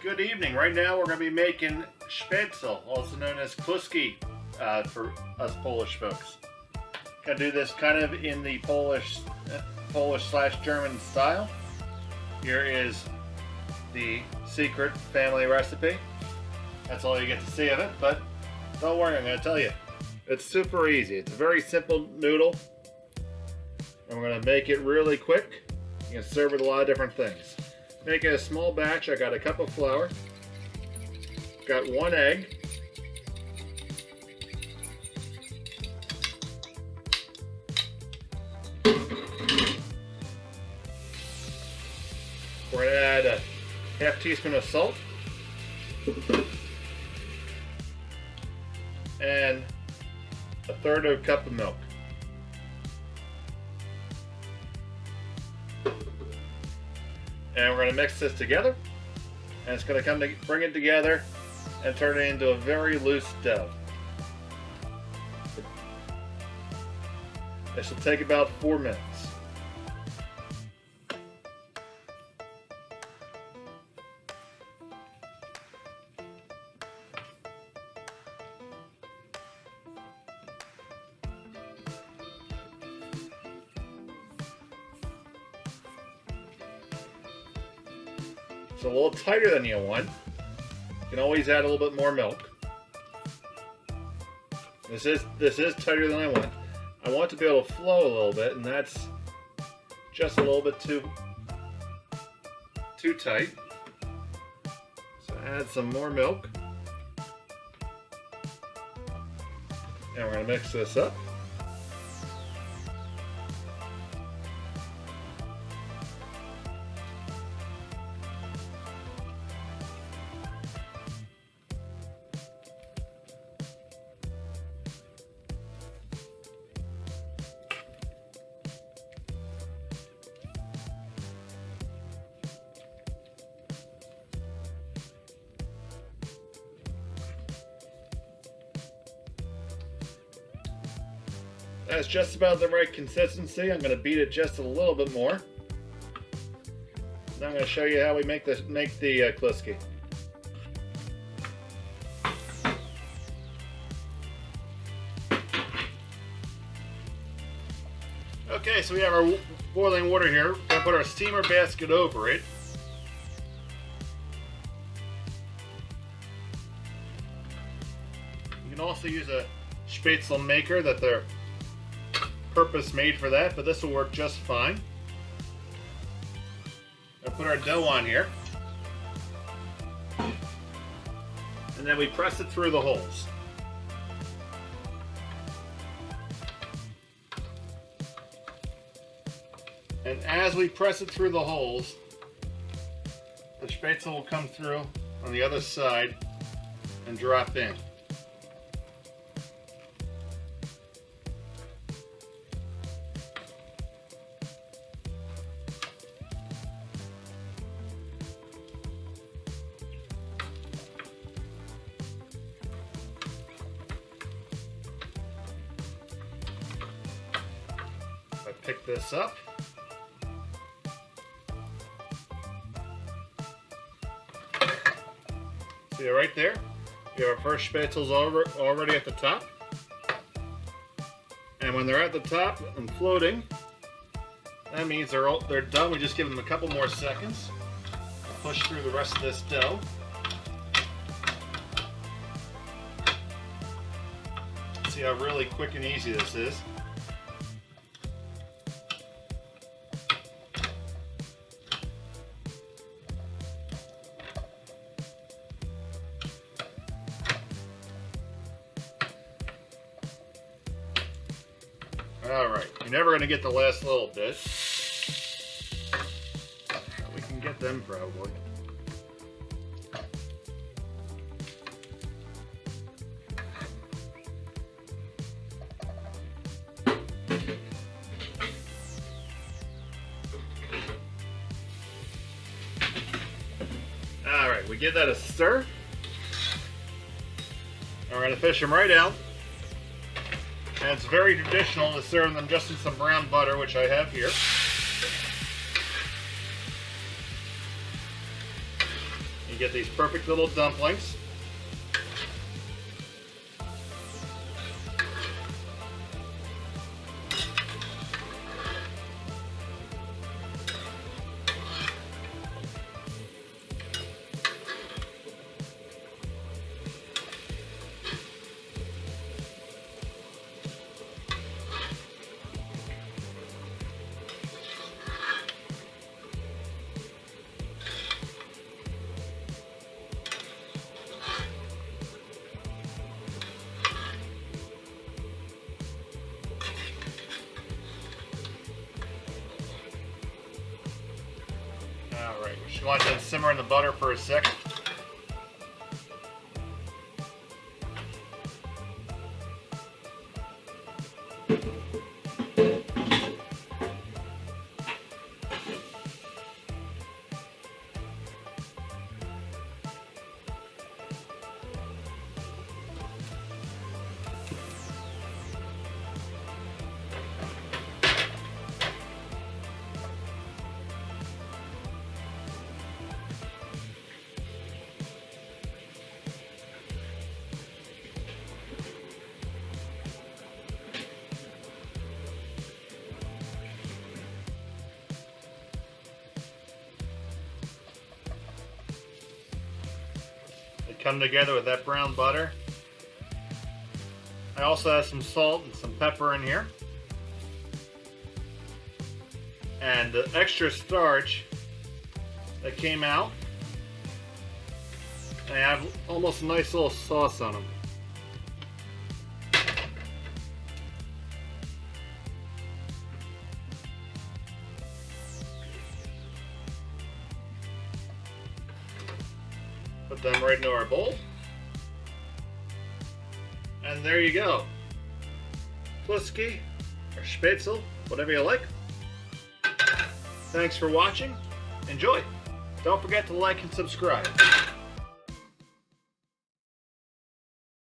Good evening. Right now we're going to be making Spaetzle, also known as Kluski for us Polish folks. Going to do this kind of in the Polish/German style. Here is the secret family recipe. That's all you get to see of it, but don't worry, I'm going to tell you. It's super easy. It's a very simple noodle, and we're going to make it really quick. You can serve with a lot of different things. Making a small batch, I got a cup of flour, got 1 egg, we're going to add a half teaspoon of salt and a third of a cup of milk. And we're going to mix this together, and it's going to bring it together and turn it into a very loose dough. This will take about 4 minutes. It's a little tighter than you want. You can always add a little bit more milk. This is tighter than I want. I want it to be able to flow a little bit, and that's just a little bit too tight. So add some more milk. And we're going to mix this up. That's just about the right consistency. I'm going to beat it just a little bit more. Now I'm going to show you how we make the Kluski. Okay, so we have our boiling water here. We're going to put our steamer basket over it. You can also use a Spaetzle maker that they're purpose made for that, but this will work just fine. I'll put our dough on here, and then we press it through the holes. And as we press it through the holes, the Spaetzle will come through on the other side and drop in. Pick this up. See right there? We have our first Spaetzles already at the top. And when they're at the top and floating, that means they're done. We just give them a couple more seconds. Push through the rest of this dough. See how really quick and easy this is. Alright, you're never going to get the last little bit. We can get them probably. Alright, we give that a stir. And we're going to fish them right out. And it's very traditional to serve them just in some brown butter, which I have here. get these perfect little dumplings. Alright, we should want that to simmer in the butter for a second. They come together with that brown butter. I also have some salt and some pepper in here. And the extra starch that came out. And I have almost a nice little sauce on them. Put them right into our bowl. And there you go. Kluski or Spaetzle, whatever you like. Thanks for watching. Enjoy. Don't forget to like and subscribe.